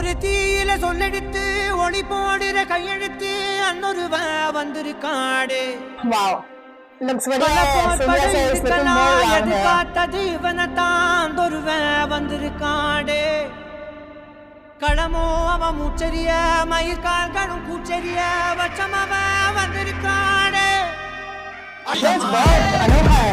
ஒரு தீயில சொல்லெடுத்து ஒளி போடுற கையெழுத்து அன்னொருவ வந்திருக்காடு. Wow. Looks very Surya sir is looking more young here. பார்த்தது இவனத்தான் ஒருவ வந்திருக்காடு. களமோ அவன் மூச்சரிய மயிர்கால்களும் கூச்சரிய வச்சம் அவன் வந்திருக்காடு. There's bird, Anohar.